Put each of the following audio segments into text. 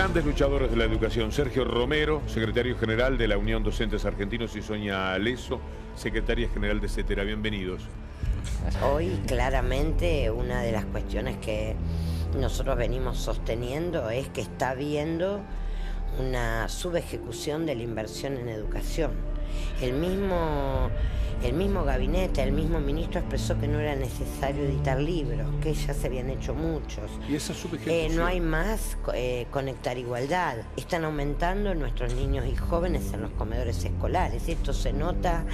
grandes luchadores de la educación, Sergio Romero, secretario general de la Unión Docentes Argentinos, y Sonia Leso, secretaria general de CETERA. Bienvenidos. Hoy claramente una de las cuestiones que nosotros venimos sosteniendo es que está habiendo una subejecución de la inversión en educación. El mismo gabinete, el mismo ministro expresó que no era necesario editar libros, que ya se habían hecho muchos. ¿Y esa subejecución? No hay más Conectar Igualdad. Están aumentando nuestros niños y jóvenes en los comedores escolares. Esto se nota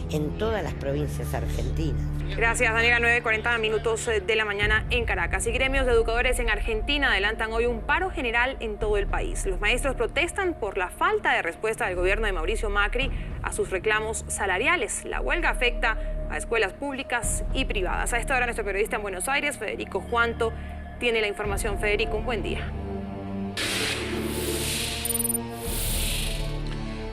en todas las provincias argentinas. Gracias, Daniela. 9:40 minutos de la mañana en Caracas. Y gremios de educadores en Argentina adelantan hoy un paro general en todo el país. Los maestros protestan por la falta de respuesta del gobierno de Mauricio Macri a sus reclamos salariales. La huelga afecta a escuelas públicas y privadas. A esta hora, nuestro periodista en Buenos Aires, Federico Juanto, tiene la información. Federico, un buen día.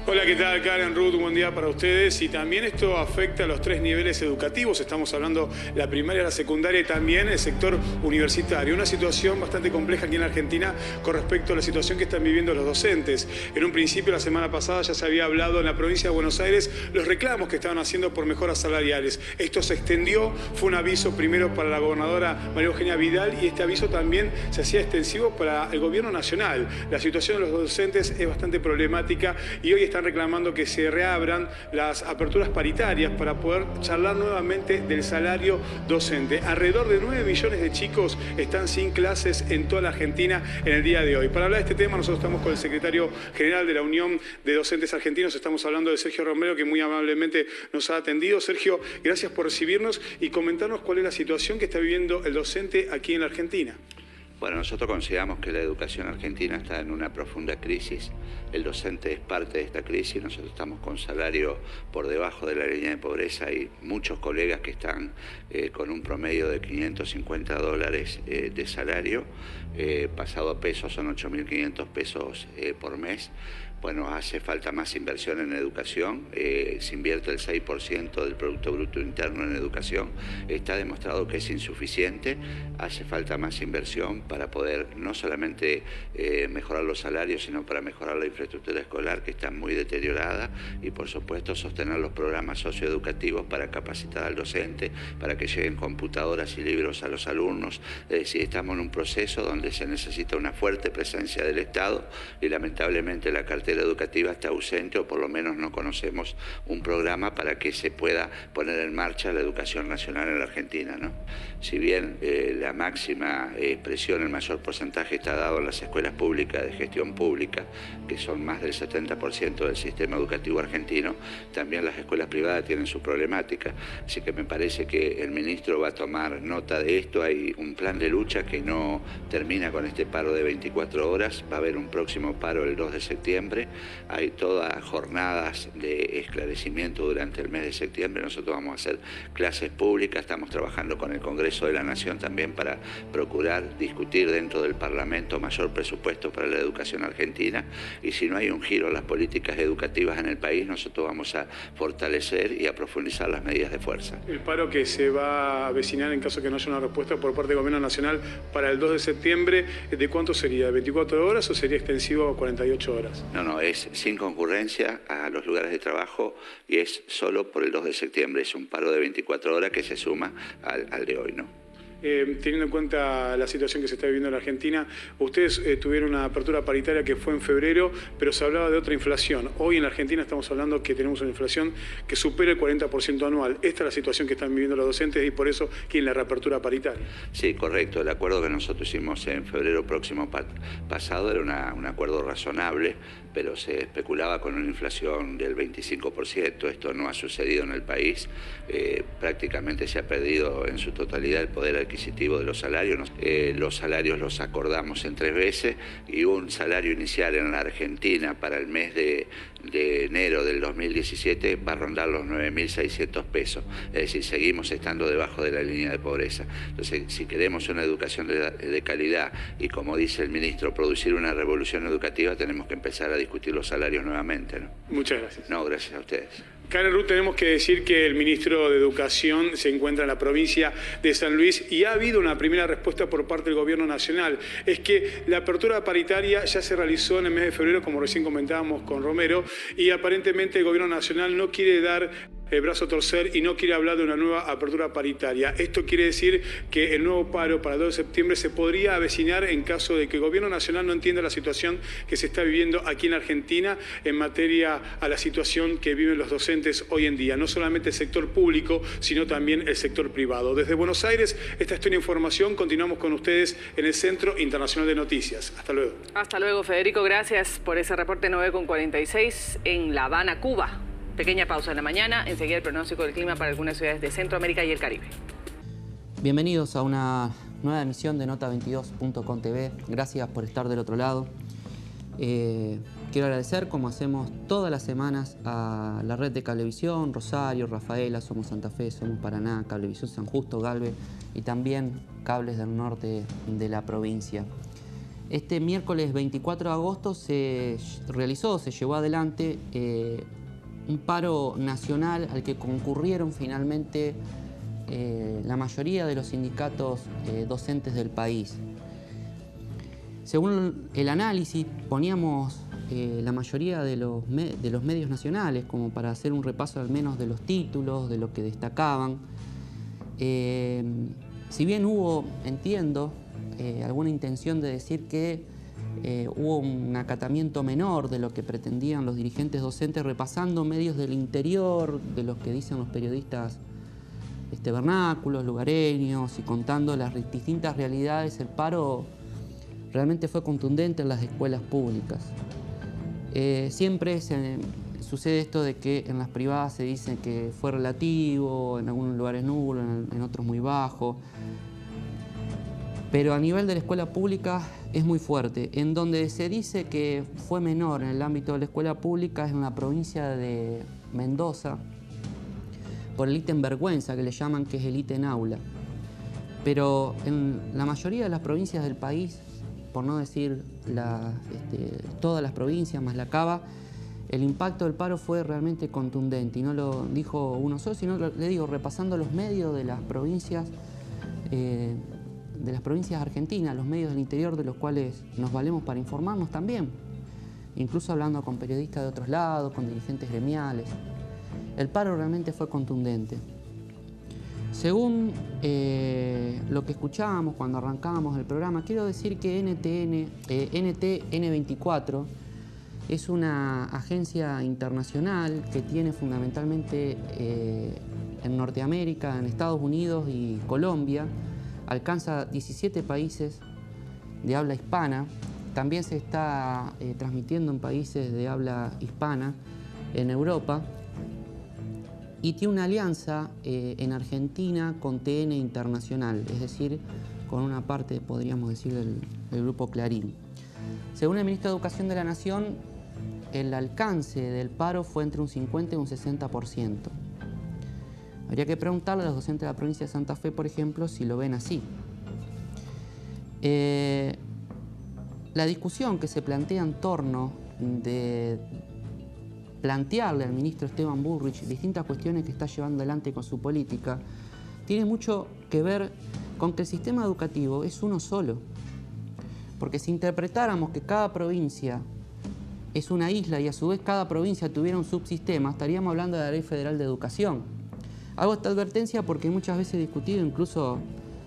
Hola, ¿qué tal, Karen, Ruth? Buen día para ustedes. Y también esto afecta a los tres niveles educativos. Estamos hablando la primaria, la secundaria y también el sector universitario. Una situación bastante compleja aquí en Argentina con respecto a la situación que están viviendo los docentes. En un principio, la semana pasada, ya se había hablado en la provincia de Buenos Aires los reclamos que estaban haciendo por mejoras salariales. Esto se extendió, fue un aviso primero para la gobernadora María Eugenia Vidal y este aviso también se hacía extensivo para el gobierno nacional. La situación de los docentes es bastante problemática y hoy están reclamando que se reabran las aperturas paritarias para poder charlar nuevamente del salario docente. Alrededor de 9 millones de chicos están sin clases en toda la Argentina en el día de hoy. Para hablar de este tema, nosotros estamos con el secretario general de la Unión de Docentes Argentinos. Estamos hablando de Sergio Romero, que muy amablemente nos ha atendido. Sergio, gracias por recibirnos y comentarnos cuál es la situación que está viviendo el docente aquí en la Argentina. Bueno, nosotros consideramos que la educación argentina está en una profunda crisis. El docente es parte de esta crisis. Nosotros estamos con salario por debajo de la línea de pobreza. Hay muchos colegas que están con un promedio de $550 de salario. Pasado a pesos son 8.500 pesos por mes. Bueno, hace falta más inversión en educación, se invierte el 6% del Producto Bruto Interno en educación, está demostrado que es insuficiente, hace falta más inversión para poder no solamente mejorar los salarios, sino para mejorar la infraestructura escolar que está muy deteriorada y por supuesto sostener los programas socioeducativos para capacitar al docente, para que lleguen computadoras y libros a los alumnos. Es decir, estamos en un proceso donde se necesita una fuerte presencia del Estado y lamentablemente la cartera educativa está ausente o por lo menos no conocemos un programa para que se pueda poner en marcha la educación nacional en la Argentina, ¿no? Si bien la máxima presión, el mayor porcentaje está dado en las escuelas públicas de gestión pública, que son más del 70% del sistema educativo argentino, también las escuelas privadas tienen su problemática. Así que me parece que el ministro va a tomar nota de esto. Hay un plan de lucha que no termina con este paro de 24 horas, va a haber un próximo paro el 2 de septiembre. Hay todas jornadas de esclarecimiento durante el mes de septiembre. Nosotros vamos a hacer clases públicas, estamos trabajando con el Congreso de la Nación también para procurar discutir dentro del Parlamento mayor presupuesto para la educación argentina y si no hay un giro en las políticas educativas en el país, nosotros vamos a fortalecer y a profundizar las medidas de fuerza. El paro que se va a avecinar en caso que no haya una respuesta por parte del Gobierno Nacional para el 2 de septiembre, ¿de cuánto sería? ¿De 24 horas o sería extensivo a 48 horas? No, es sin concurrencia a los lugares de trabajo y es solo por el 2 de septiembre. Es un paro de 24 horas que se suma al de hoy, ¿no? Teniendo en cuenta la situación que se está viviendo en la Argentina, ustedes tuvieron una apertura paritaria que fue en febrero, pero se hablaba de otra inflación. Hoy en la Argentina estamos hablando que tenemos una inflación que supera el 40% anual. Esta es la situación que están viviendo los docentes y por eso quieren la reapertura paritaria. Sí, correcto. El acuerdo que nosotros hicimos en febrero próximo pasado era un acuerdo razonable, pero se especulaba con una inflación del 25%. Esto no ha sucedido en el país. Prácticamente se ha perdido en su totalidad el poder adquisitivo de los salarios. Los salarios los acordamos en 3 veces y un salario inicial en la Argentina para el mes de enero del 2017 va a rondar los 9.600 pesos. Es decir, seguimos estando debajo de la línea de pobreza. Entonces, si queremos una educación de calidad y, como dice el ministro, producir una revolución educativa, tenemos que empezar a discutir los salarios nuevamente, ¿no? Muchas gracias. No, gracias a ustedes. Karen Ruth, tenemos que decir que el ministro de Educación se encuentra en la provincia de San Luis y ha habido una primera respuesta por parte del Gobierno Nacional. Es que la apertura paritaria ya se realizó en el mes de febrero, como recién comentábamos con Romero, y aparentemente el Gobierno Nacional no quiere dar el brazo a torcer y no quiere hablar de una nueva apertura paritaria. Esto quiere decir que el nuevo paro para el 2 de septiembre se podría avecinar en caso de que el Gobierno Nacional no entienda la situación que se está viviendo aquí en Argentina en materia a la situación que viven los docentes hoy en día. No solamente el sector público, sino también el sector privado. Desde Buenos Aires, esta es toda la información. Continuamos con ustedes en el Centro Internacional de Noticias. Hasta luego. Hasta luego, Federico. Gracias por ese reporte 9:46 en La Habana, Cuba. Pequeña pausa en la mañana, enseguida el pronóstico del clima para algunas ciudades de Centroamérica y el Caribe. Bienvenidos a una nueva emisión de Nota22.com TV. Gracias por estar del otro lado. Quiero agradecer, como hacemos todas las semanas, a la red de Cablevisión, Rosario, Rafaela, Somos Santa Fe, Somos Paraná, Cablevisión San Justo, Galve y también Cables del Norte de la provincia. Este miércoles 24 de agosto se llevó adelante un paro nacional al que concurrieron finalmente la mayoría de los sindicatos docentes del país. Según el análisis, poníamos la mayoría de los medios nacionales, como para hacer un repaso al menos de los títulos, de lo que destacaban. Si bien hubo, entiendo, alguna intención de decir que hubo un acatamiento menor de lo que pretendían los dirigentes docentes, repasando medios del interior, de los que dicen los periodistas vernáculos, lugareños, y contando las distintas realidades, el paro realmente fue contundente en las escuelas públicas. Siempre sucede esto de que en las privadas se dice que fue relativo, en algunos lugares nulo, en otros muy bajo. Pero a nivel de la escuela pública es muy fuerte. En donde se dice que fue menor en el ámbito de la escuela pública es en la provincia de Mendoza, por el ítem vergüenza, que le llaman, que es el ítem aula. Pero en la mayoría de las provincias del país, por no decir todas las provincias más la Cava, el impacto del paro fue realmente contundente. Y no lo dijo uno solo, sino le digo, repasando los medios de las provincias argentinas, los medios del interior de los cuales nos valemos para informarnos también, incluso hablando con periodistas de otros lados, con dirigentes gremiales. El paro realmente fue contundente. Según lo que escuchábamos cuando arrancábamos el programa, quiero decir que NTN24 es una agencia internacional que tiene fundamentalmente en Norteamérica, en Estados Unidos y Colombia. Alcanza 17 países de habla hispana. También se está transmitiendo en países de habla hispana en Europa. Y tiene una alianza en Argentina con TN Internacional, es decir, con una parte, podríamos decir, del grupo Clarín. Según el ministro de Educación de la Nación, el alcance del paro fue entre un 50 y un 60%. Habría que preguntarle a los docentes de la provincia de Santa Fe, por ejemplo, si lo ven así. La discusión que se plantea en torno de plantearle al ministro Esteban Bullrich distintas cuestiones que está llevando adelante con su política tiene mucho que ver con que el sistema educativo es uno solo. Porque si interpretáramos que cada provincia es una isla y a su vez cada provincia tuviera un subsistema, estaríamos hablando de la Ley Federal de Educación. Hago esta advertencia porque muchas veces he discutido, incluso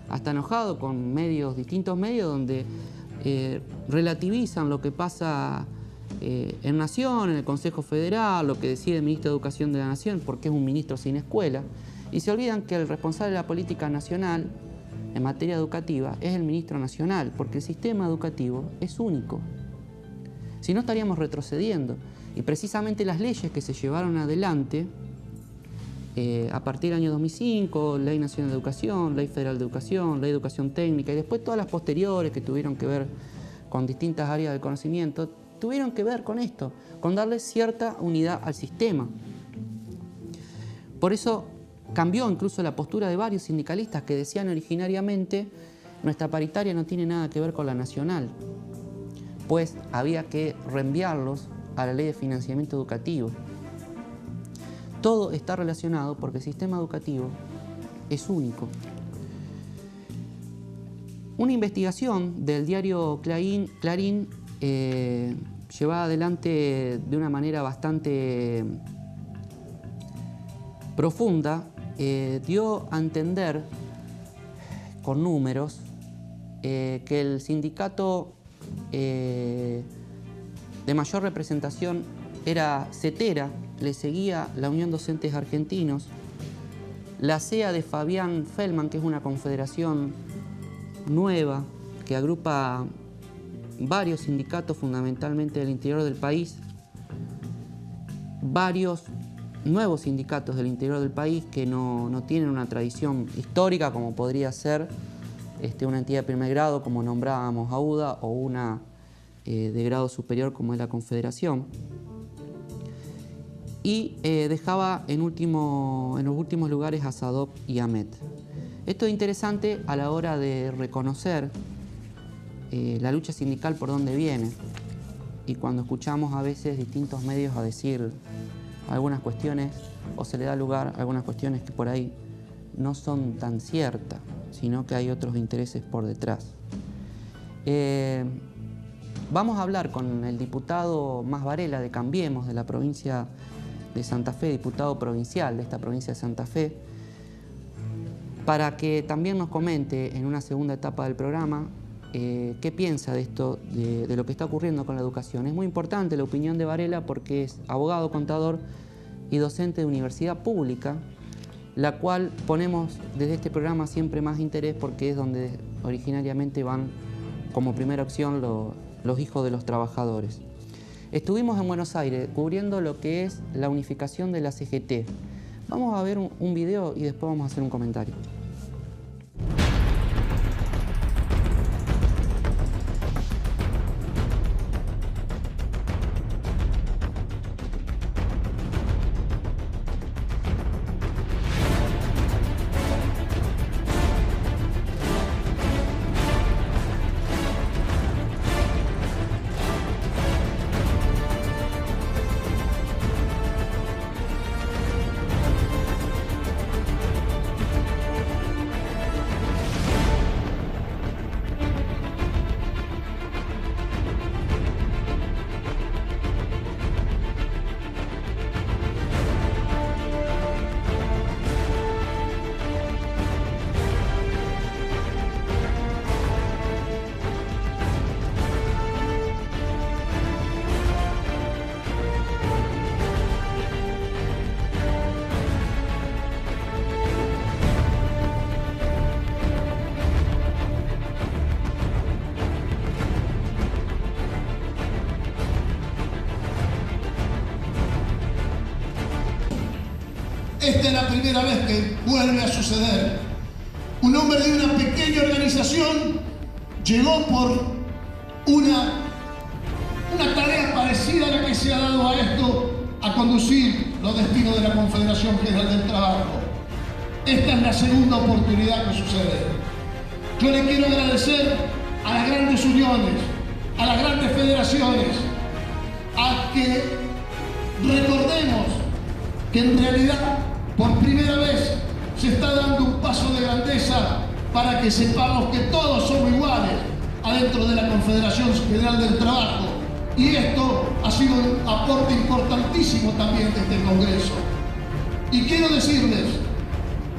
hasta enojado, con distintos medios donde relativizan lo que pasa en Nación, en el Consejo Federal, lo que decide el ministro de Educación de la Nación, porque es un ministro sin escuela, y se olvidan que el responsable de la política nacional en materia educativa es el ministro nacional, porque el sistema educativo es único. Si no, estaríamos retrocediendo. Y precisamente las leyes que se llevaron adelante a partir del año 2005, Ley Nacional de Educación, Ley Federal de Educación, Ley de Educación Técnica, y después todas las posteriores que tuvieron que ver con distintas áreas del conocimiento, tuvieron que ver con esto, con darle cierta unidad al sistema. Por eso cambió incluso la postura de varios sindicalistas que decían originariamente: nuestra paritaria no tiene nada que ver con la nacional, pues había que reenviarlos a la Ley de Financiamiento Educativo. todo está relacionado porque el sistema educativo es único. Una investigación del diario Clarín llevada adelante de una manera bastante profunda, dio a entender con números que el sindicato de mayor representación era CETERA, le seguía la Unión Docentes Argentinos, la CEA de Fabián Feldman, que es una confederación nueva que agrupa varios sindicatos fundamentalmente del interior del país, varios nuevos sindicatos del interior del país que no tienen una tradición histórica como podría ser una entidad de primer grado como nombrábamos a UDA o una de grado superior como es la Confederación. Y dejaba en los últimos lugares a SADOP y a MET. Esto es interesante a la hora de reconocer la lucha sindical por dónde viene. Y cuando escuchamos a veces distintos medios a decir algunas cuestiones o se le da lugar a algunas cuestiones que por ahí no son tan ciertas, sino que hay otros intereses por detrás. Vamos a hablar con el diputado Mas Varela de Cambiemos de la provincia de Santa Fe, diputado provincial de esta provincia de Santa Fe, para que también nos comente en una segunda etapa del programa qué piensa de esto, de lo que está ocurriendo con la educación. Es muy importante la opinión de Varela porque es abogado, contador y docente de universidad pública, la cual ponemos desde este programa siempre más interés porque es donde originariamente van como primera opción los hijos de los trabajadores. Estuvimos en Buenos Aires cubriendo lo que es la unificación de la CGT. Vamos a ver un video y después vamos a hacer un comentario. Esta es la primera vez que vuelve a suceder. Un hombre de una pequeña organización llegó por una tarea parecida a la que se ha dado a esto, a conducir los destinos de la Confederación General del Trabajo. Esta es la segunda oportunidad que sucede. Yo le quiero agradecer a las grandes uniones, a las grandes federaciones, a que recordemos que en realidad por primera vez se está dando un paso de grandeza para que sepamos que todos somos iguales adentro de la Confederación General del Trabajo. Y esto ha sido un aporte importantísimo también de este Congreso. Y quiero decirles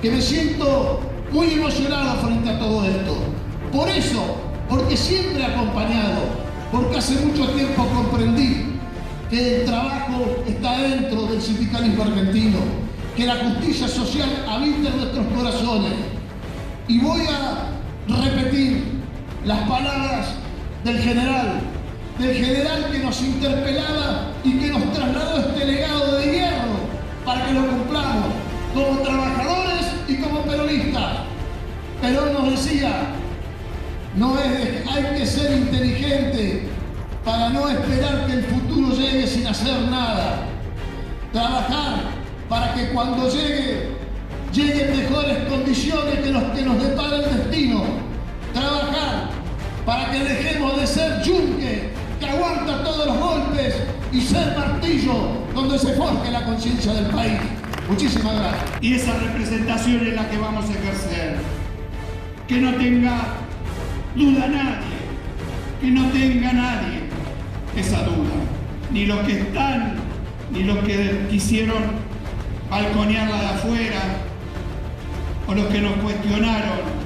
que me siento muy emocionado frente a todo esto. Por eso, porque siempre he acompañado, porque hace mucho tiempo comprendí que el trabajo está dentro del sindicalismo argentino, que la justicia social habita en nuestros corazones. Y voy a repetir las palabras del general que nos interpelaba y que nos trasladó este legado de hierro para que lo cumplamos como trabajadores y como peronistas. Perón nos decía, hay que ser inteligente para no esperar que el futuro llegue sin hacer nada. Trabajar para que cuando lleguen mejores condiciones que los que nos depara el destino. Trabajar para que dejemos de ser yunque que aguanta todos los golpes y ser martillo donde se forje la conciencia del país. Muchísimas gracias. Y esa representación es la que vamos a ejercer. Que no tenga duda nadie, que no tenga nadie esa duda. Ni los que están, ni los que quisieron balconearla de afuera, o los que nos cuestionaron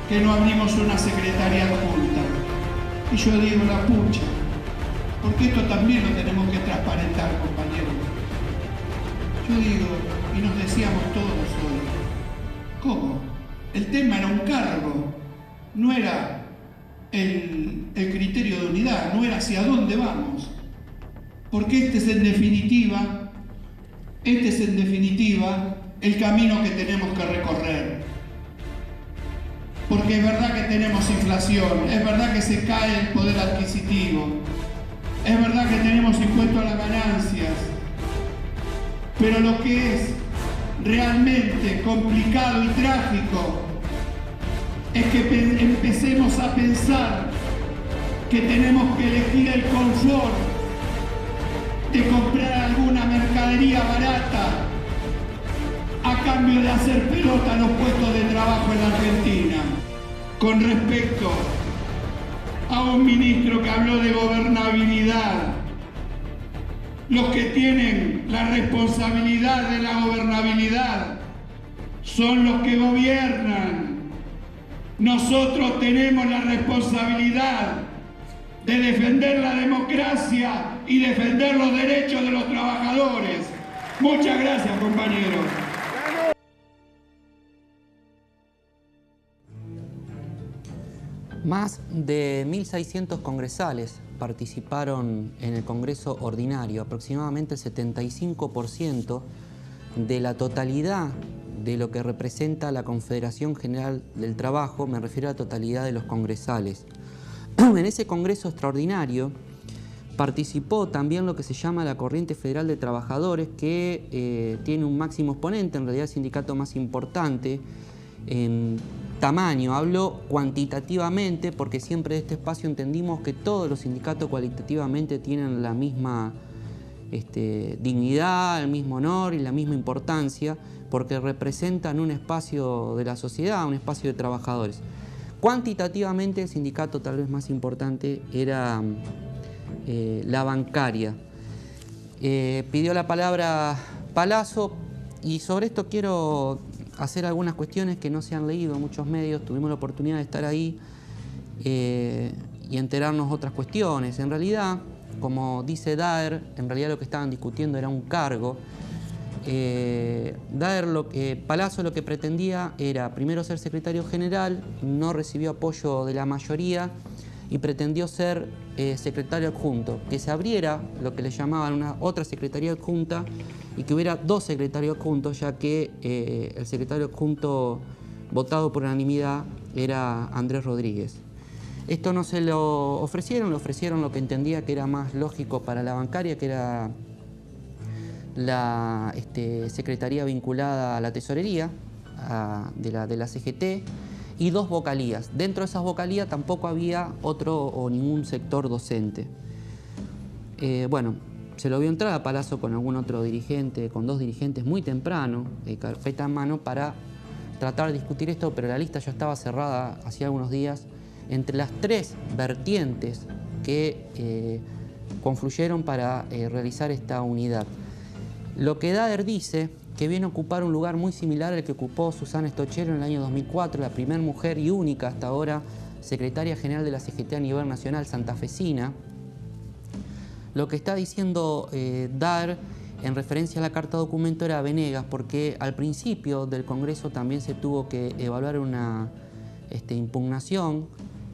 que no abrimos una secretaría adjunta. Y yo digo la pucha, porque esto también lo tenemos que transparentar, compañeros. Yo digo, y nos decíamos todos hoy, ¿cómo? El tema era un cargo, no era el criterio de unidad, no era hacia dónde vamos. Porque este es en definitiva el camino que tenemos que recorrer. Porque es verdad que tenemos inflación, es verdad que se cae el poder adquisitivo, es verdad que tenemos impuesto a las ganancias, pero lo que es realmente complicado y trágico es que empecemos a pensar que tenemos que elegir el confort de comprar alguna mercadería barata a cambio de hacer pelota a los puestos de trabajo en la Argentina. Con respecto a un ministro que habló de gobernabilidad, los que tienen la responsabilidad de la gobernabilidad son los que gobiernan. Nosotros tenemos la responsabilidad de defender la democracia y defender los derechos de los trabajadores. Muchas gracias, compañeros. Más de 1.600 congresales participaron en el Congreso Ordinario, aproximadamente el 75% de la totalidad de lo que representa la Confederación General del Trabajo, me refiero a la totalidad de los congresales. En ese Congreso Extraordinario participó también lo que se llama la Corriente Federal de Trabajadores, que tiene un máximo exponente, en realidad el sindicato más importante en tamaño. Hablo cuantitativamente porque siempre de este espacio entendimos que todos los sindicatos cualitativamente tienen la misma dignidad, el mismo honor y la misma importancia, porque representan un espacio de la sociedad, un espacio de trabajadores. Cuantitativamente el sindicato tal vez más importante era la bancaria. Pidió la palabra Palazzo y sobre esto quiero hacer algunas cuestiones que no se han leído en muchos medios. Tuvimos la oportunidad de estar ahí y enterarnos de otras cuestiones. En realidad, como dice Daer, en realidad lo que estaban discutiendo era un cargo. Palazzo lo que pretendía era primero ser secretario general, no recibió apoyo de la mayoría y pretendió ser secretario adjunto, que se abriera lo que le llamaban una otra secretaría adjunta y que hubiera dos secretarios adjuntos, ya que el secretario adjunto votado por unanimidad era Andrés Rodríguez. Esto no se lo ofrecieron, le ofrecieron lo que entendía que era más lógico para la bancaria, que era la secretaría vinculada a la tesorería de la CGT y dos vocalías. Dentro de esas vocalías tampoco había otro o ningún sector docente. Bueno, se lo vio entrar a Palazzo con algún otro dirigente, con dos dirigentes muy temprano, carpeta en mano, para tratar de discutir esto, pero la lista ya estaba cerrada hacía algunos días entre las tres vertientes que confluyeron para realizar esta unidad. Lo que Daer dice que viene a ocupar un lugar muy similar al que ocupó Susana Stochero en el año 2004, la primera mujer y única hasta ahora secretaria general de la CGT a nivel nacional santafesina. Lo que está diciendo Daer en referencia a la carta documento era Venegas, porque al principio del Congreso también se tuvo que evaluar una impugnación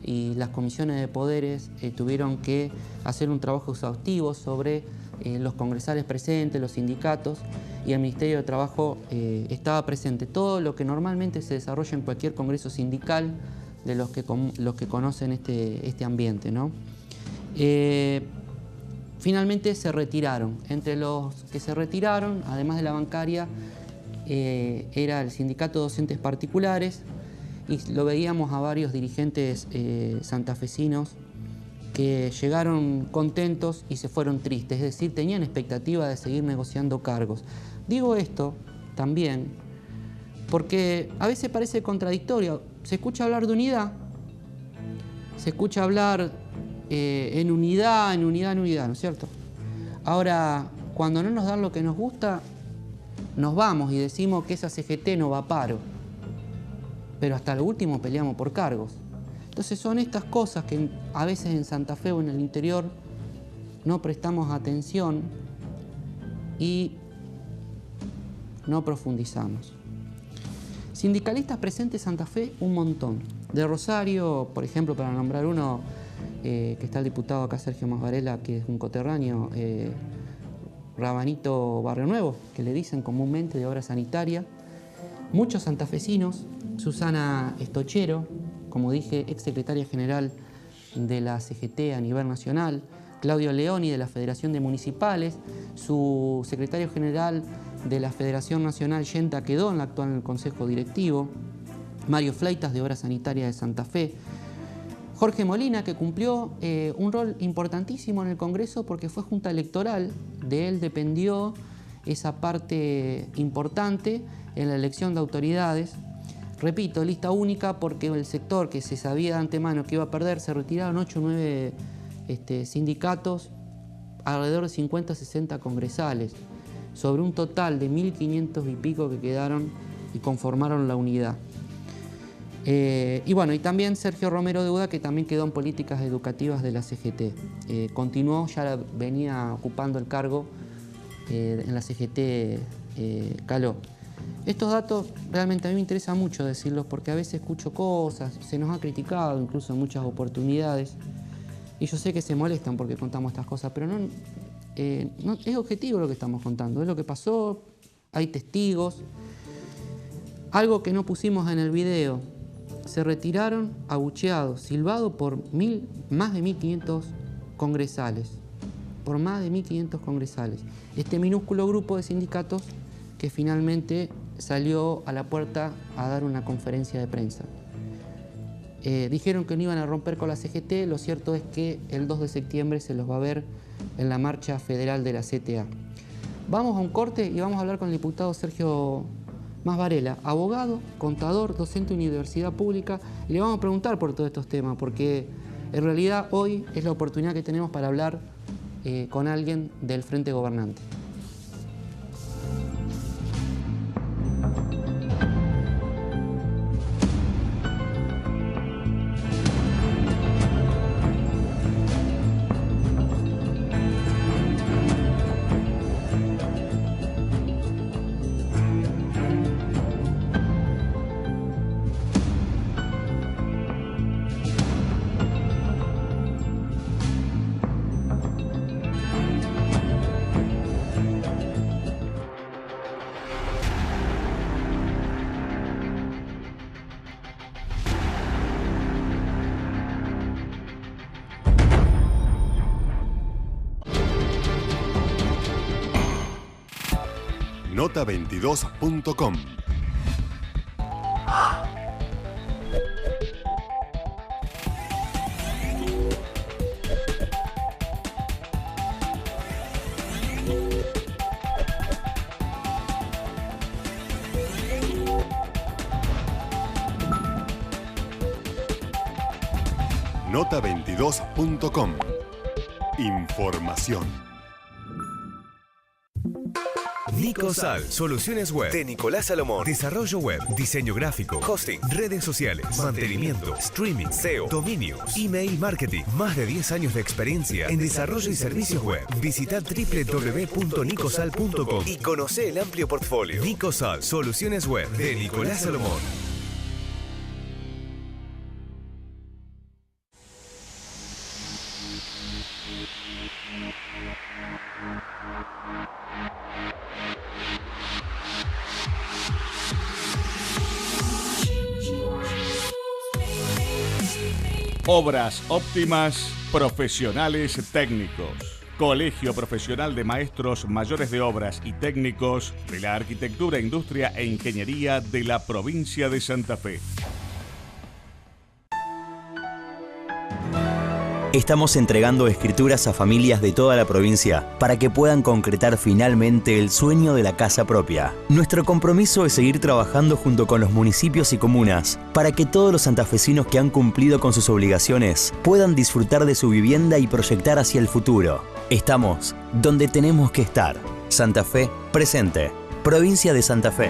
y las comisiones de poderes tuvieron que hacer un trabajo exhaustivo sobre los congresales presentes, los sindicatos, y el Ministerio de Trabajo estaba presente. Todo lo que normalmente se desarrolla en cualquier congreso sindical de los que conocen este ambiente, ¿no? Finalmente se retiraron. Entre los que se retiraron, además de la bancaria, era el sindicato de docentes particulares, y lo veíamos a varios dirigentes santafesinos que llegaron contentos y se fueron tristes, es decir, tenían expectativa de seguir negociando cargos. Digo esto también porque a veces parece contradictorio. Se escucha hablar de unidad, se escucha hablar en unidad, ¿no es cierto? Ahora, cuando no nos dan lo que nos gusta, nos vamos y decimos que esa CGT no va a paro. Pero hasta lo último peleamos por cargos. Entonces son estas cosas que a veces en Santa Fe o en el interior no prestamos atención y no profundizamos. Sindicalistas presentes en Santa Fe, un montón. De Rosario, por ejemplo, para nombrar uno, que está el diputado acá, Sergio Más Varela, que es un coterráneo, Rabanito Barrio Nuevo, que le dicen comúnmente de obra sanitaria. Muchos santafesinos, Susana Estochero, como dije, exsecretaria general de la CGT a nivel nacional, Claudio Leoni de la Federación de Municipales, su secretario general de la Federación Nacional, Yenta, quedó en la actual Consejo Directivo, Mario Fleitas de Obra Sanitaria de Santa Fe, Jorge Molina, que cumplió un rol importantísimo en el Congreso porque fue junta electoral, de él dependió esa parte importante en la elección de autoridades. Repito, lista única porque el sector que se sabía de antemano que iba a perder, se retiraron 8 o 9 sindicatos, alrededor de 50 o 60 congresales, sobre un total de 1.500 y pico que quedaron y conformaron la unidad. Y bueno, y también Sergio Romero de Uda, que también quedó en políticas educativas de la CGT. Continuó, ya venía ocupando el cargo en la CGT Caló. Estos datos realmente a mí me interesa mucho decirlos porque a veces escucho cosas, se nos ha criticado incluso en muchas oportunidades y yo sé que se molestan porque contamos estas cosas, pero no es objetivo lo que estamos contando, es lo que pasó, hay testigos. Algo que no pusimos en el video, se retiraron abucheados, silbados por más de 1.500 congresales, por más de 1.500 congresales. Este minúsculo grupo de sindicatos que finalmente salió a la puerta a dar una conferencia de prensa. Dijeron que no iban a romper con la CGT, lo cierto es que el 2 de septiembre se los va a ver en la marcha federal de la CTA. Vamos a un corte y vamos a hablar con el diputado Sergio Más Varela, abogado, contador, docente de universidad pública, y le vamos a preguntar por todos estos temas, porque en realidad hoy es la oportunidad que tenemos para hablar con alguien del frente gobernante. Nota22.com. Nota22.com. Información. Nicosal, soluciones web de Nicolás Salomón. Desarrollo web, diseño gráfico, hosting, redes sociales, mantenimiento, streaming, SEO, dominios, email marketing. Más de 10 años de experiencia en desarrollo y servicios web. Visita www.nicosal.com y conoce el amplio portfolio. Nicosal, soluciones web de Nicolás Salomón. Obras óptimas, profesionales técnicos. Colegio Profesional de Maestros Mayores de Obras y Técnicos de la Arquitectura, Industria e Ingeniería de la provincia de Santa Fe. Estamos entregando escrituras a familias de toda la provincia para que puedan concretar finalmente el sueño de la casa propia. Nuestro compromiso es seguir trabajando junto con los municipios y comunas para que todos los santafesinos que han cumplido con sus obligaciones puedan disfrutar de su vivienda y proyectar hacia el futuro. Estamos donde tenemos que estar. Santa Fe, presente. Provincia de Santa Fe.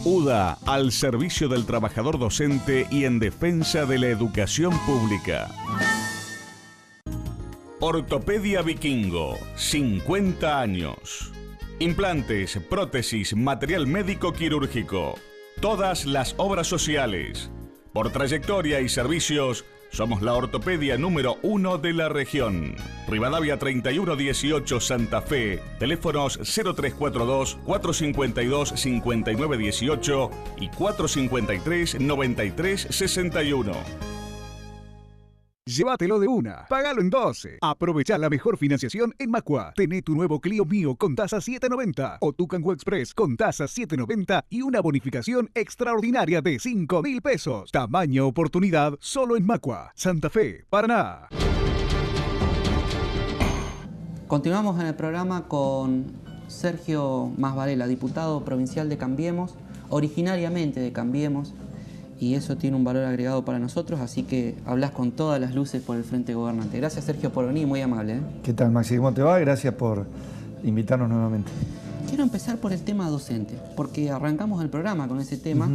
UDA, al servicio del trabajador docente y en defensa de la educación pública. Ortopedia Vikingo, 50 años. Implantes, prótesis, material médico quirúrgico. Todas las obras sociales. Por trayectoria y servicios, somos la ortopedia número 1 de la región. Rivadavia 3118 Santa Fe. Teléfonos 0342-452-5918 y 453-9361. Llévatelo de una, pagalo en 12. Aprovecha la mejor financiación en Macua. Tené tu nuevo Clio Mío con tasa 7.90 o Tucango Express con tasa 7.90 y una bonificación extraordinaria de 5.000 pesos. Tamaño oportunidad solo en Macua, Santa Fe, Paraná. Continuamos en el programa con Sergio Mas Varela, diputado provincial de Cambiemos, originariamente de Cambiemos, y eso tiene un valor agregado para nosotros, así que hablas con todas las luces por el Frente Gobernante. Gracias, Sergio, por venir, muy amable, ¿eh? ¿Qué tal, Maxi? ¿Cómo te va? Gracias por invitarnos nuevamente. Quiero empezar por el tema docente, porque arrancamos el programa con ese tema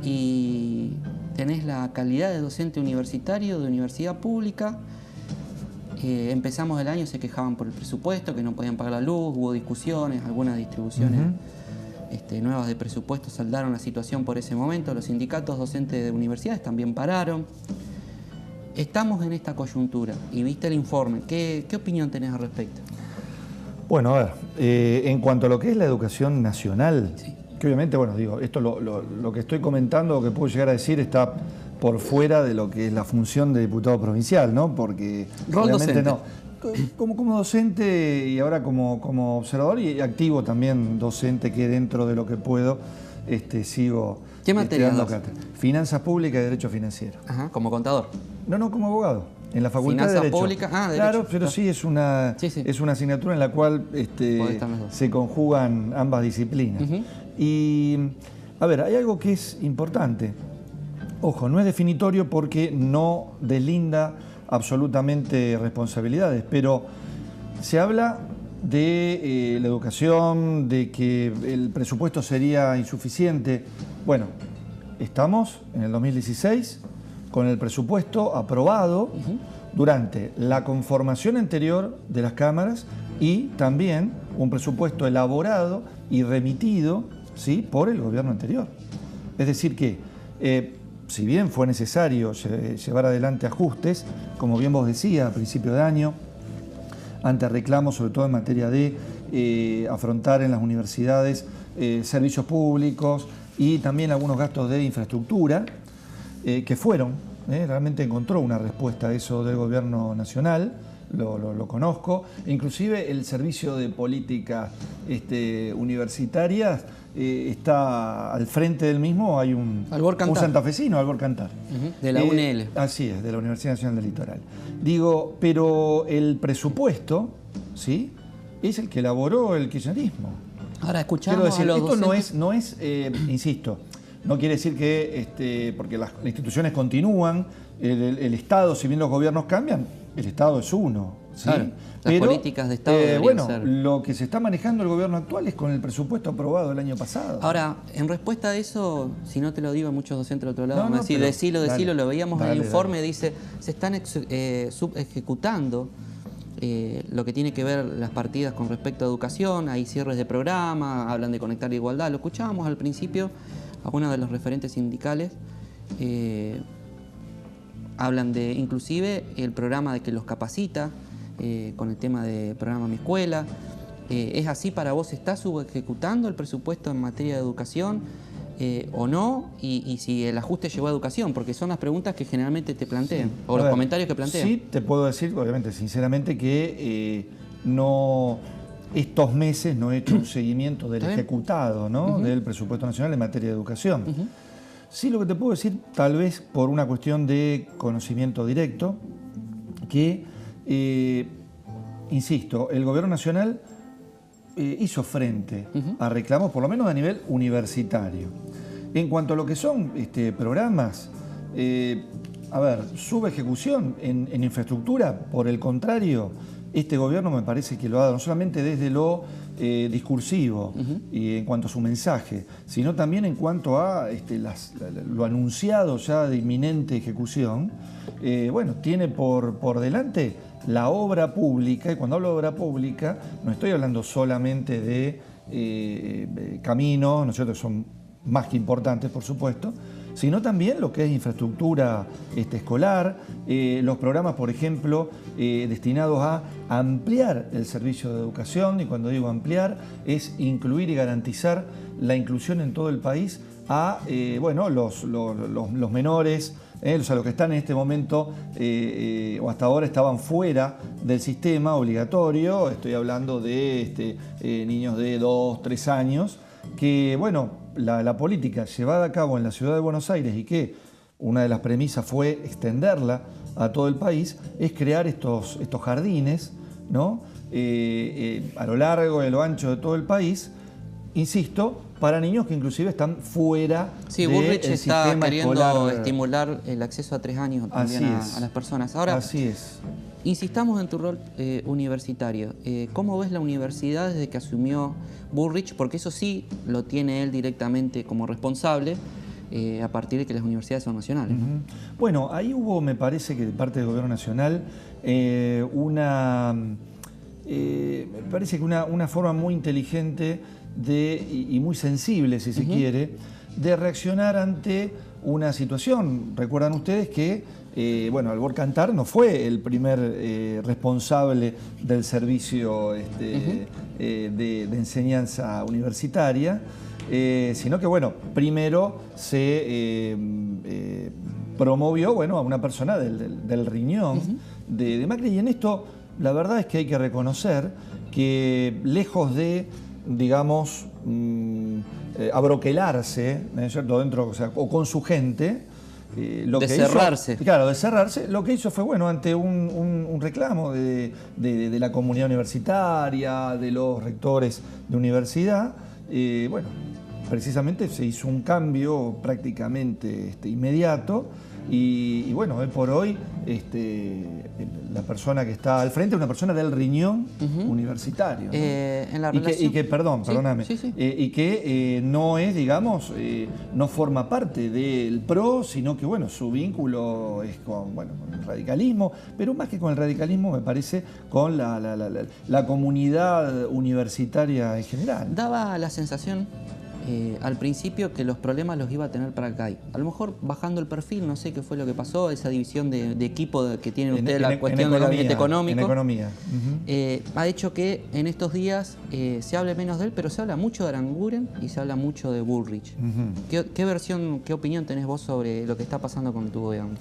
y tenés la calidad de docente universitario, de universidad pública. Empezamos el año, se quejaban por el presupuesto, que no podían pagar la luz, hubo discusiones, algunas distribuciones nuevas de presupuesto saldaron la situación por ese momento. Los sindicatos docentes de universidades también pararon. Estamos en esta coyuntura y viste el informe. ¿Qué opinión tenés al respecto? Bueno, a ver, en cuanto a lo que es la educación nacional, que obviamente, bueno, digo, esto lo que estoy comentando, lo que puedo llegar a decir, está por fuera de lo que es la función de diputado provincial, ¿no? Porque rol obviamente docente. no. Como docente y ahora como observador y activo también docente, que dentro de lo que puedo sigo. ¿Qué materia dando das? cátedra. Finanzas públicas y Derecho Financiero. Ajá, como contador. No, como abogado. En la Facultad Finanzas de Derecho. públicas, Derecho. Claro, pero sí es una asignatura en la cual se conjugan ambas disciplinas. Y, a ver, hay algo que es importante. Ojo, no es definitorio porque no deslinda absolutamente responsabilidades, pero se habla de la educación, de que el presupuesto sería insuficiente. Bueno, estamos en el 2016 con el presupuesto aprobado durante la conformación anterior de las cámaras y también un presupuesto elaborado y remitido, ¿sí?, por el gobierno anterior. Es decir que si bien fue necesario llevar adelante ajustes, como bien vos decías, a principio de año, ante reclamos, sobre todo en materia de afrontar en las universidades servicios públicos y también algunos gastos de infraestructura, que realmente encontró una respuesta a eso del gobierno nacional, lo conozco, inclusive el servicio de políticas universitarias está al frente del mismo, hay un santafesino, Albor Cantar. De la UNL. Así es, de la Universidad Nacional del Litoral. Digo, pero el presupuesto, ¿sí?, es el que elaboró el kirchnerismo. Ahora escuchamos Quiero decir, a los esto docentes. no es insisto, no quiere decir que, porque las instituciones continúan, el Estado, si bien los gobiernos cambian, el Estado es uno. ¿sí? Claro, las políticas de Estado deberían bueno, ser. lo que se está manejando el gobierno actual es con el presupuesto aprobado el año pasado. Ahora, en respuesta a eso, si no te lo digo, muchos docentes del otro lado No, van a decir, pero decilo, lo veíamos en el informe, dale. dice, se están subejecutando lo que tiene que ver las partidas con respecto a educación, hay cierres de programa, hablan de conectar la igualdad, lo escuchábamos al principio, algunos de los referentes sindicales hablan de, inclusive, el programa de que los capacita, con el tema de programa Mi Escuela, ¿Es así para vos? ¿Estás subejecutando el presupuesto en materia de educación o no? Y si el ajuste llegó a educación, porque son las preguntas que generalmente te plantean, o los comentarios que plantean. Sí, te puedo decir, obviamente, sinceramente, que estos meses no he hecho un seguimiento del ejecutado, ¿no? Del presupuesto nacional en materia de educación. Sí, lo que te puedo decir, tal vez por una cuestión de conocimiento directo, que, insisto, el gobierno nacional hizo frente a reclamos, por lo menos a nivel universitario. En cuanto a lo que son programas, a ver, subejecución en infraestructura, por el contrario, este gobierno me parece que lo ha dado no solamente desde lo discursivo y en cuanto a su mensaje, sino también en cuanto a lo anunciado ya de inminente ejecución. Bueno, tiene por delante la obra pública, y cuando hablo de obra pública no estoy hablando solamente de caminos, ¿no es cierto?, que son más que importantes, por supuesto, sino también lo que es infraestructura escolar, los programas, por ejemplo, destinados a ampliar el servicio de educación, y cuando digo ampliar es incluir y garantizar la inclusión en todo el país a bueno, los menores, o sea, los que están en este momento o hasta ahora estaban fuera del sistema obligatorio. Estoy hablando de niños de 2, 3 años, que bueno, la política llevada a cabo en la ciudad de Buenos Aires, y que una de las premisas fue extenderla a todo el país, es crear estos jardines, ¿no? A lo largo y a lo ancho de todo el país, insisto, para niños que inclusive están fuera del Bullrich está sistema queriendo escolar. Estimular el acceso a 3 años también a las personas. Ahora, así es. Insistamos en tu rol universitario. ¿Cómo ves la universidad desde que asumió Bullrich? Porque eso sí lo tiene él directamente como responsable a partir de que las universidades son nacionales. ¿No? Bueno, ahí hubo, me parece que de parte del gobierno nacional, me parece que una forma muy inteligente y muy sensible, si se quiere, de reaccionar ante una situación. Recuerdan ustedes que bueno, Albor Cantar no fue el primer responsable del servicio de enseñanza universitaria, sino que bueno, primero se promovió, bueno, a una persona del riñón de Macri, y en esto la verdad es que hay que reconocer que lejos de, digamos, abroquelarse, ¿no es cierto?, dentro, o con su gente, lo que cerrarse. Claro, de cerrarse, lo que hizo fue, bueno, ante un reclamo de la comunidad universitaria, de los rectores de universidad, bueno, precisamente se hizo un cambio prácticamente inmediato, y bueno, hoy por hoy la persona que está al frente es una persona del riñón universitario, ¿no? En la relación... y que perdóname, y que no es, digamos, no forma parte del PRO, sino que bueno, su vínculo es con el radicalismo, pero más que con el radicalismo, me parece, con la comunidad universitaria en general. Daba la sensación al principio que los problemas los iba a tener para CAI. A lo mejor bajando el perfil, no sé qué fue lo que pasó, esa división de equipo que tienen ustedes, la cuestión del gabinete económico. En economía. Ha hecho que en estos días se hable menos de él, pero se habla mucho de Aranguren y se habla mucho de Bullrich. ¿Qué opinión tenés vos sobre lo que está pasando con tu gobierno?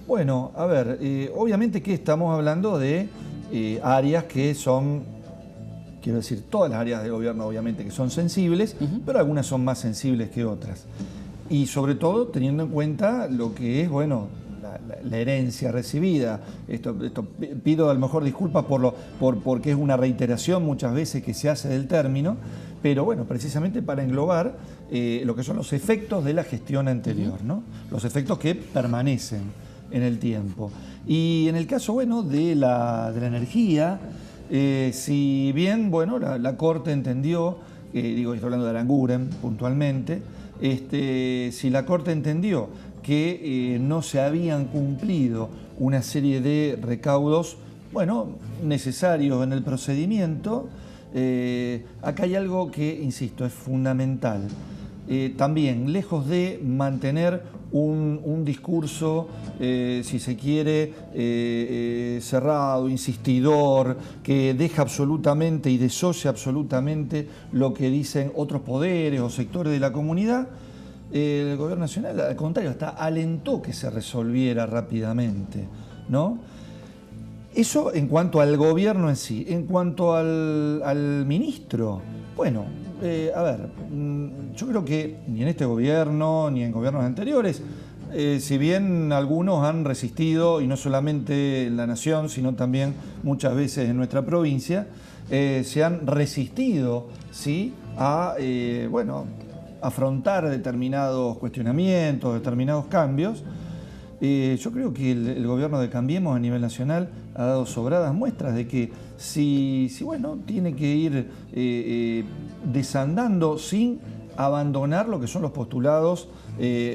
Bueno, a ver, obviamente que estamos hablando de áreas que son... Quiero decir, todas las áreas de gobierno obviamente que son sensibles, pero algunas son más sensibles que otras. Y sobre todo teniendo en cuenta lo que es, bueno, la herencia recibida. Esto pido a lo mejor disculpas porque es una reiteración muchas veces que se hace del término, pero bueno, precisamente para englobar lo que son los efectos de la gestión anterior, ¿no? Los efectos que permanecen en el tiempo. Y en el caso, bueno, de la energía... si bien, bueno, la Corte entendió, estoy hablando de Aranguren puntualmente, si la Corte entendió que no se habían cumplido una serie de recaudos, bueno, necesarios en el procedimiento, acá hay algo que, insisto, es fundamental. también, lejos de mantener un discurso, si se quiere, cerrado, insistidor, que deja absolutamente y desocia absolutamente lo que dicen otros poderes o sectores de la comunidad, el gobierno nacional, al contrario, hasta alentó que se resolviera rápidamente, ¿no? Eso en cuanto al gobierno en sí. En cuanto al ministro, bueno, a ver, yo creo que ni en este gobierno ni en gobiernos anteriores, si bien algunos han resistido, y no solamente en la nación, sino también muchas veces en nuestra provincia, se han resistido, ¿sí?, a, bueno, afrontar determinados cuestionamientos, determinados cambios. Yo creo que el gobierno de Cambiemos a nivel nacional ha dado sobradas muestras de que si bueno, tiene que ir desandando sin abandonar lo que son los postulados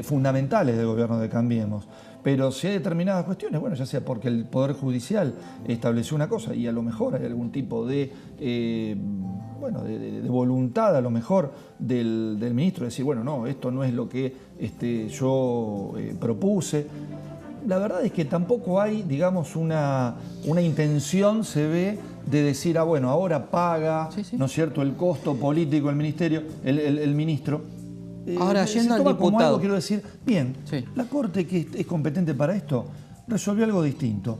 fundamentales del gobierno de Cambiemos. Pero si hay determinadas cuestiones, bueno, ya sea porque el Poder Judicial estableció una cosa y a lo mejor hay algún tipo de, bueno, de voluntad a lo mejor del ministro de decir, bueno, no, esto no es lo que yo propuse. La verdad es que tampoco hay, digamos, una intención, se ve, de decir, bueno, ahora paga, ¿no es cierto?, el costo político el ministerio, el ministro. Ahora, yendo al diputado. Como algo, quiero decir, bien, la Corte, que es competente para esto, resolvió algo distinto.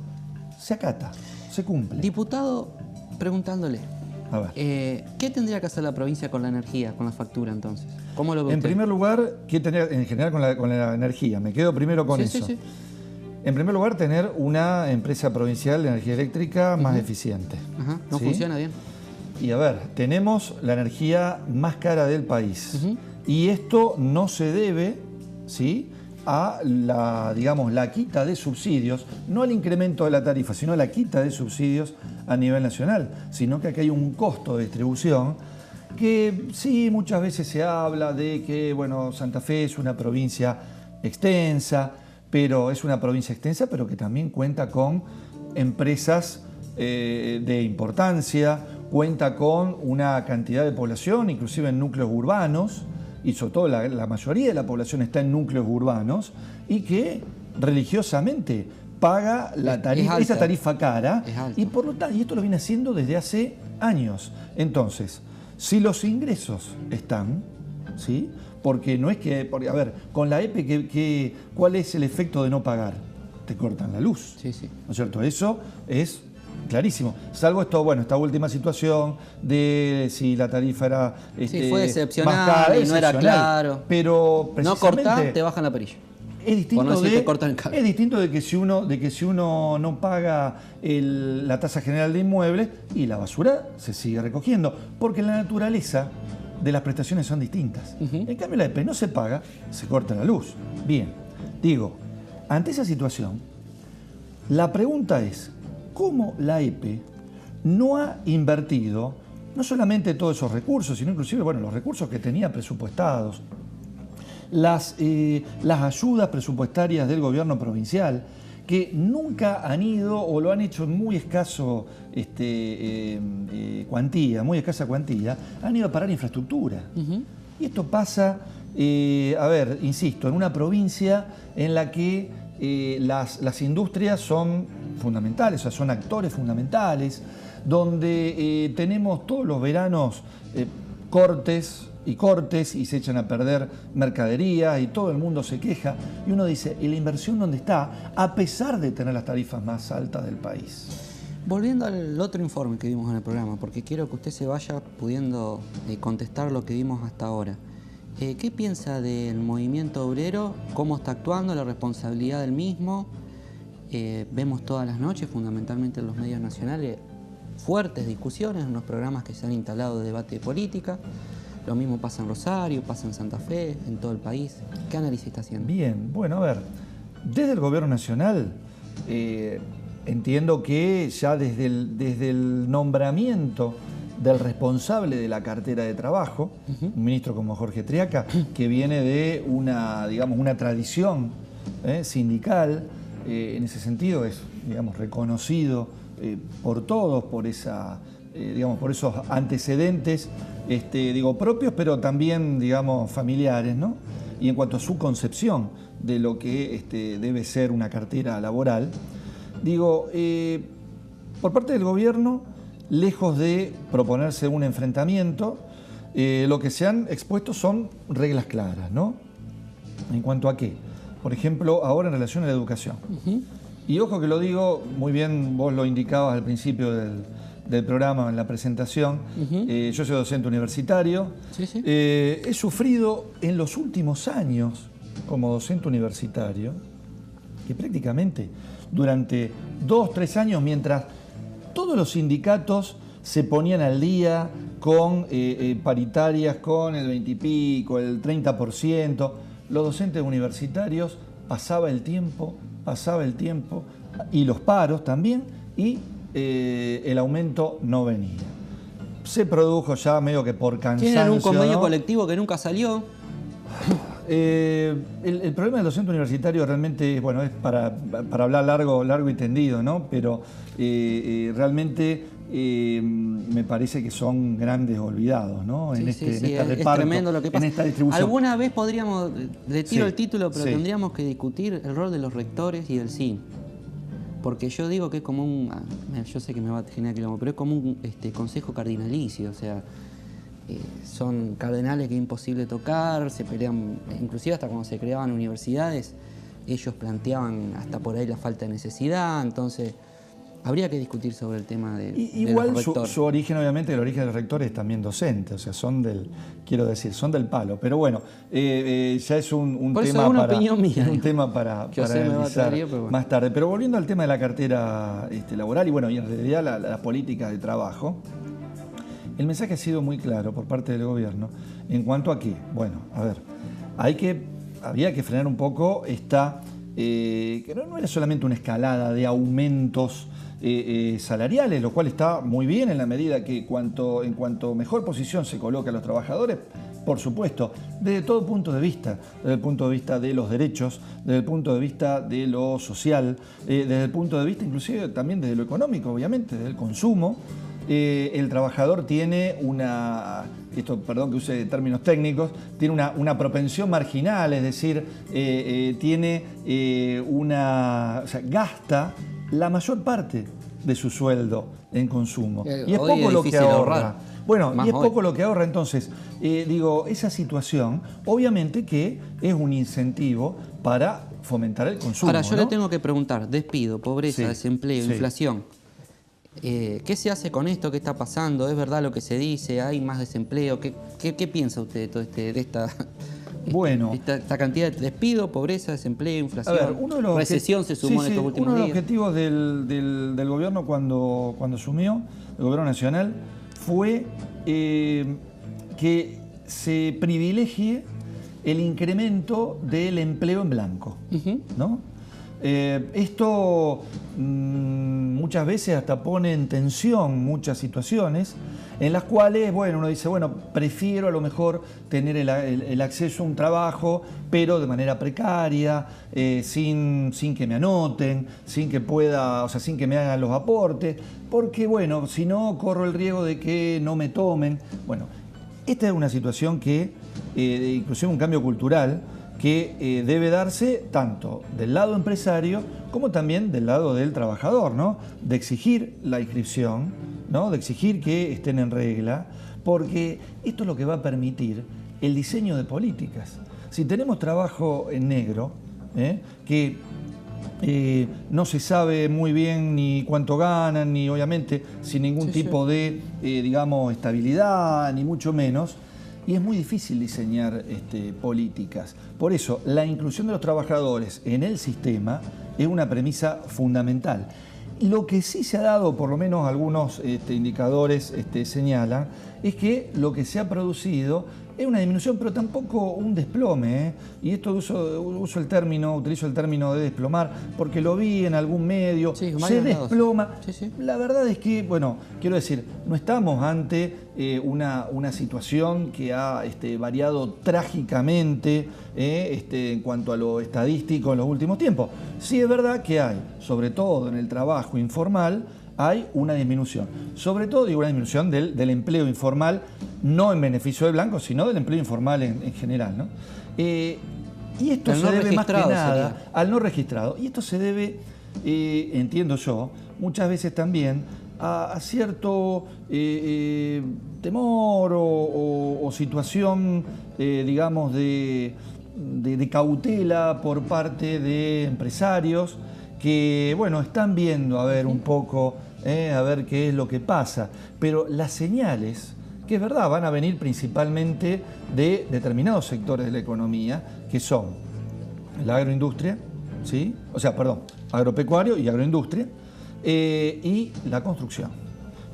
Se acata, se cumple. Diputado, preguntándole, a ver, ¿qué tendría que hacer la provincia con la energía, con la factura entonces? ¿Cómo lo ve en usted? primer lugar, ¿qué tener en general con la energía? Me quedo primero con eso. Sí. En primer lugar, tener una empresa provincial de energía eléctrica más eficiente. No funciona bien. Y a ver, tenemos la energía más cara del país. Y esto no se debe, ¿sí?, a la, digamos, la quita de subsidios, no al incremento de la tarifa, sino a la quita de subsidios a nivel nacional, sino que aquí hay un costo de distribución que sí, muchas veces se habla de que, bueno, Santa Fe es una provincia extensa, pero que también cuenta con empresas de importancia, cuenta con una cantidad de población, inclusive en núcleos urbanos, y sobre todo la mayoría de la población está en núcleos urbanos, y que religiosamente paga la tarifa, esa tarifa cara, y por lo tanto, y esto lo viene haciendo desde hace años. Entonces, si los ingresos están, ¿sí?, porque no es que, a ver, con la EPE, ¿cuál es el efecto de no pagar? Te cortan la luz, ¿no es cierto? Eso es clarísimo, salvo esto, bueno, esta última situación de si la tarifa era fue excepcional, más cara, y no era claro. Pero no cortar, te bajan la perilla. Es distinto de que si uno no paga la tasa general de inmuebles, y la basura se sigue recogiendo, porque la naturaleza de las prestaciones son distintas. En cambio, la EPE no se paga, se corta la luz. Bien, digo, ante esa situación, la pregunta es, ¿cómo la EPE no ha invertido no solamente todos esos recursos, sino inclusive, bueno, los recursos que tenía presupuestados, las ayudas presupuestarias del gobierno provincial, que nunca han ido o lo han hecho en muy escaso muy escasa cuantía, han ido a parar infraestructura. Y esto pasa, a ver, insisto, en una provincia en la que las industrias son fundamentales, o sea, son actores fundamentales, donde tenemos todos los veranos cortes y se echan a perder mercaderías y todo el mundo se queja. Y uno dice, ¿y la inversión dónde está? A pesar de tener las tarifas más altas del país. Volviendo al otro informe que vimos en el programa, porque quiero que usted se vaya pudiendo contestar lo que vimos hasta ahora. ¿Qué piensa del movimiento obrero? ¿Cómo está actuando? ¿La responsabilidad del mismo? Vemos todas las noches, fundamentalmente en los medios nacionales, fuertes discusiones en los programas que se han instalado de debate de política. Lo mismo pasa en Rosario, pasa en Santa Fe, en todo el país. ¿Qué análisis está haciendo? Bien, bueno, a ver, desde el gobierno nacional entiendo que ya desde el nombramiento del responsable de la cartera de trabajo, un ministro como Jorge Triaca, que viene de una tradición sindical, en ese sentido es, digamos, reconocido por todos, por esos antecedentes propios, pero también, digamos, familiares, ¿no? Y en cuanto a su concepción de lo que debe ser una cartera laboral, por parte del gobierno, lejos de proponerse un enfrentamiento, lo que se han expuesto son reglas claras, ¿no? ¿En cuanto a qué? Por ejemplo, ahora en relación a la educación. Y ojo que lo digo, muy bien vos lo indicabas al principio del programa, en la presentación. Yo soy docente universitario. He sufrido en los últimos años, como docente universitario, que prácticamente durante 2 o 3 años, mientras todos los sindicatos se ponían al día con paritarias, con el 20 y pico, el 30%, los docentes universitarios pasaba el tiempo, y los paros también, y el aumento no venía. Se produjo ya medio que por cansancio. ¿Tienen un convenio colectivo que nunca salió? El problema del docente universitario realmente, bueno, es para hablar largo y tendido, ¿no? Pero realmente me parece que son grandes olvidados, ¿no? En este reparto, es tremendo lo que pasa. en esta distribución. Alguna vez podríamos, retiro el título, pero tendríamos que discutir el rol de los rectores y del CIN. Porque yo digo que es como un, yo sé que me va a generar quilombo, pero es como un consejo cardinalicio, o sea, son cardenales que es imposible tocar, se pelean, inclusive hasta cuando se creaban universidades, ellos planteaban hasta por ahí la falta de necesidad, entonces habría que discutir sobre el tema de igual los rectores. Su origen, obviamente, el origen del rector es también docente, o sea, son del palo, pero bueno, ya es un tema para analizar más tarde. Pero volviendo al tema de la cartera laboral y bueno, y en realidad la política de trabajo, el mensaje ha sido muy claro por parte del gobierno en cuanto a que, bueno, a ver, había que frenar un poco que no era solamente una escalada de aumentos salariales, lo cual está muy bien en la medida que en cuanto mejor posición se coloca a los trabajadores, por supuesto, desde todo punto de vista, desde el punto de vista de los derechos, desde el punto de vista de lo social, desde el punto de vista inclusive también desde lo económico, obviamente, desde el consumo. El trabajador tiene perdón que use términos técnicos, tiene una propensión marginal, es decir, gasta la mayor parte de su sueldo en consumo. Y es poco lo que ahorra. Bueno, y es poco lo que ahorra, entonces, esa situación, obviamente que es un incentivo para fomentar el consumo. Ahora, yo le tengo que preguntar, despido, pobreza, desempleo, inflación. ¿Qué se hace con esto? ¿Qué está pasando? ¿Es verdad lo que se dice? ¿Hay más desempleo? ¿Qué piensa usted de todo esta cantidad de despido, pobreza, desempleo, inflación? Recesión se sumó en estos últimos días. Uno de los objetivos del gobierno cuando asumió, el gobierno nacional, fue que se privilegie el incremento del empleo en blanco, ¿no? Esto muchas veces hasta pone en tensión muchas situaciones en las cuales, bueno, uno dice, bueno, prefiero a lo mejor tener el acceso a un trabajo, pero de manera precaria, sin que me anoten, sin que me hagan los aportes, porque, bueno, si no, corro el riesgo de que no me tomen. Bueno, esta es una situación que, inclusive un cambio cultural, que debe darse tanto del lado empresario como también del lado del trabajador, ¿no? De exigir la inscripción, ¿no? De exigir que estén en regla, porque esto es lo que va a permitir el diseño de políticas. Si tenemos trabajo en negro, que no se sabe muy bien ni cuánto ganan, ni obviamente sin ningún tipo de, estabilidad, ni mucho menos, y es muy difícil diseñar políticas. Por eso, la inclusión de los trabajadores en el sistema es una premisa fundamental. Lo que sí se ha dado, por lo menos algunos indicadores señalan, es que lo que se ha producido es una disminución, pero tampoco un desplome, Y esto utilizo el término de desplomar, porque lo vi en algún medio, se desploma. La verdad es que, bueno, quiero decir, no estamos ante una situación que ha variado trágicamente en cuanto a lo estadístico en los últimos tiempos. Sí es verdad que hay, sobre todo en el trabajo informal, hay una disminución. Sobre todo, una disminución del empleo informal no en beneficio de blancos, sino del empleo informal en general, ¿no? Y esto se debe más que nada al no registrado. Y esto se debe, entiendo yo, muchas veces también a cierto temor o situación, digamos, de cautela por parte de empresarios que, bueno, están viendo a ver un poco, a ver qué es lo que pasa. Pero las señales, que es verdad, van a venir principalmente de determinados sectores de la economía, que son la agroindustria, ¿sí? O sea, perdón, agropecuario y agroindustria, y la construcción.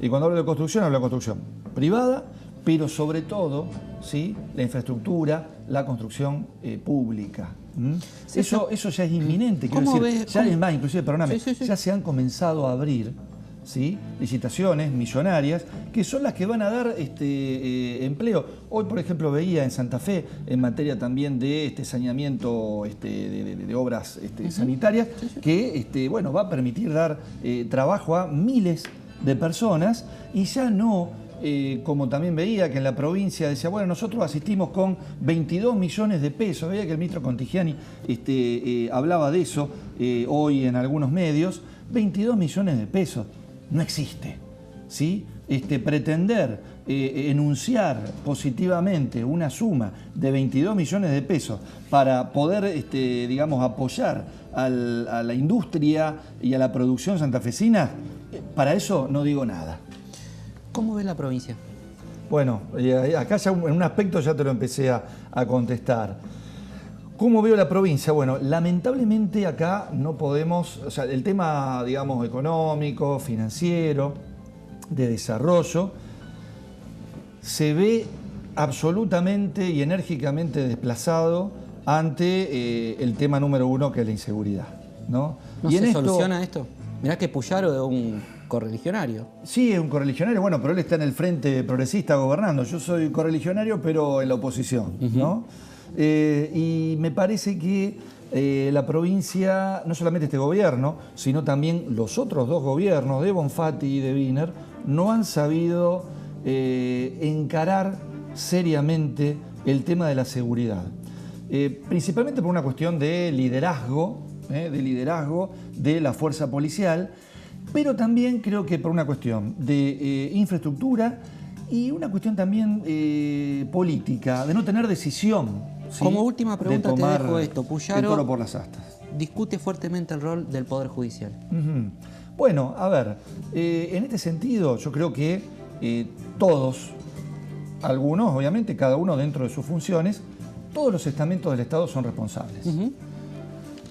Y cuando hablo de construcción, hablo de construcción privada, pero sobre todo, ¿sí?, la infraestructura, la construcción pública. Sí, eso ya es inminente. Quiero decir, ya es más, inclusive, perdóname, ya se han comenzado a abrir, ¿sí?, licitaciones millonarias que son las que van a dar empleo. Hoy, por ejemplo, veía en Santa Fe, en materia también de saneamiento de obras sanitarias, que bueno, va a permitir dar trabajo a miles de personas y ya no, como también veía que en la provincia decía, bueno, nosotros asistimos con 22 millones de pesos. Veía que el ministro Contigiani hablaba de eso hoy en algunos medios. 22 millones de pesos. No existe, ¿sí? Pretender enunciar positivamente una suma de 22 millones de pesos para poder, digamos, apoyar a la industria y a la producción santafesina, para eso no digo nada. ¿Cómo ve la provincia? Bueno, acá ya en un aspecto ya te lo empecé a contestar. ¿Cómo veo la provincia? Bueno, lamentablemente acá no podemos, o sea, el tema, digamos, económico, financiero, de desarrollo, se ve absolutamente y enérgicamente desplazado ante el tema número uno, que es la inseguridad, ¿no? ¿No se soluciona esto? Mirá que Puyaro es un correligionario. Sí, es un correligionario, bueno, pero él está en el frente progresista gobernando. Yo soy correligionario, pero en la oposición, ¿no? Y me parece que la provincia, no solamente este gobierno, sino también los otros dos gobiernos, de Bonfatti y de Wiener, no han sabido encarar seriamente el tema de la seguridad. Principalmente por una cuestión de liderazgo de la fuerza policial, pero también creo que por una cuestión de infraestructura y una cuestión también política, de no tener decisión. ¿Sí? Como última pregunta te dejo esto. Puyaro el toro por las astas. Discute fuertemente el rol del Poder Judicial. Bueno, a ver, en este sentido yo creo que todos, algunos obviamente, cada uno dentro de sus funciones, todos los estamentos del Estado son responsables.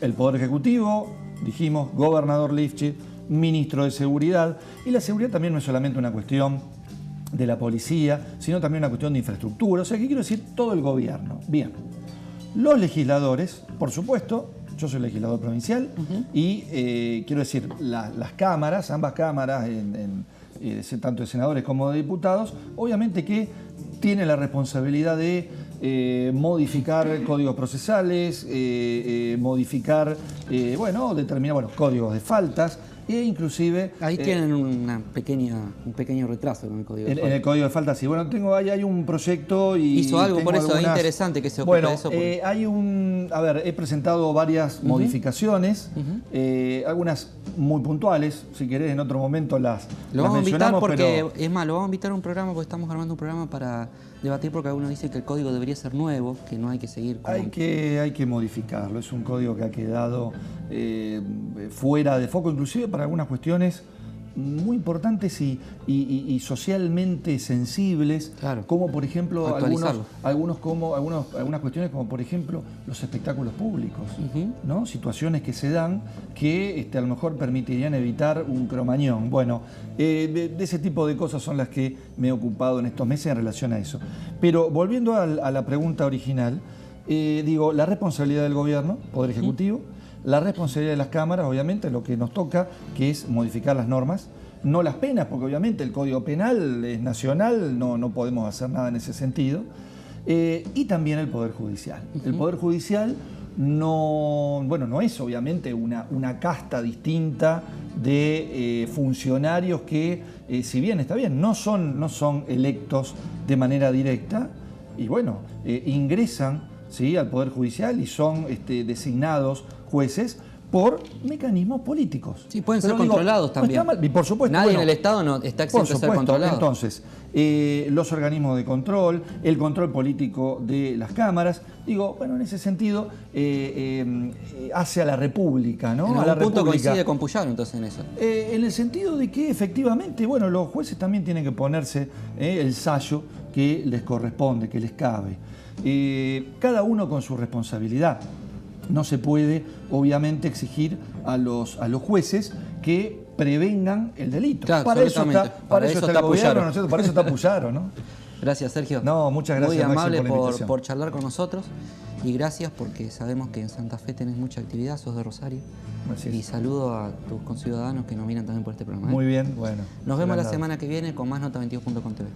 El Poder Ejecutivo, dijimos, gobernador Lifchit, ministro de Seguridad, y la seguridad también no es solamente una cuestión de la policía, sino también una cuestión de infraestructura. O sea, ¿qué quiero decir? Todo el gobierno. Bien. Los legisladores, por supuesto, yo soy legislador provincial, y quiero decir, las cámaras, ambas cámaras, tanto de senadores como de diputados, obviamente que tienen la responsabilidad de modificar códigos procesales, modificar, determinar códigos de faltas, e inclusive... Ahí tienen un pequeño retraso con el código de faltas. En el código de faltas, sí. Bueno, ahí hay un proyecto y... Hizo algo, por eso es interesante que se ocupe de eso. Hay he presentado varias modificaciones, algunas muy puntuales, si querés en otro momento las Lo vamos a invitar porque, pero... es más, lo vamos a invitar a un programa porque estamos armando un programa para debatir, porque algunos dicen que el código debería ser nuevo, que no hay que seguir con... Hay que modificarlo, es un código que ha quedado fuera de foco, inclusive para algunas cuestiones muy importantes y socialmente sensibles, claro, como por ejemplo algunas cuestiones como por ejemplo los espectáculos públicos, ¿no? Situaciones que se dan que a lo mejor permitirían evitar un cromañón. Bueno, de ese tipo de cosas son las que me he ocupado en estos meses en relación a eso. Pero volviendo a la pregunta original, digo, la responsabilidad del gobierno, Poder Ejecutivo, la responsabilidad de las cámaras, obviamente, lo que nos toca, que es modificar las normas, no las penas, porque obviamente el Código Penal es nacional, no podemos hacer nada en ese sentido, y también el Poder Judicial. El Poder Judicial no es obviamente una casta distinta de funcionarios que, si bien está bien, no son electos de manera directa, y bueno, ingresan, ¿sí?, al Poder Judicial y son designados jueces por mecanismos políticos. Sí, pueden ser controlados también. No está mal, y por supuesto. Nadie en el Estado no está exento de ser controlado. Entonces, los organismos de control, el control político de las cámaras, digo, bueno, en ese sentido, hace a la República, ¿no? En a la algún punto República. coincide con Puyaro, entonces, en eso. En el sentido de que, efectivamente, bueno, los jueces también tienen que ponerse el sayo que les corresponde, que les cabe. Cada uno con su responsabilidad. No se puede, obviamente, exigir a los jueces que prevengan el delito. Claro, para eso está el gobierno, ¿no es cierto? Para eso está Puyaro, ¿no? Gracias, Sergio. No, muchas gracias, muy amable Máximo, por charlar con nosotros, y gracias porque sabemos que en Santa Fe tenés mucha actividad, sos de Rosario. Y saludo a tus conciudadanos que nos miran también por este programa. Muy bien, bueno. Nos vemos la semana que viene con más Nota22.com TV.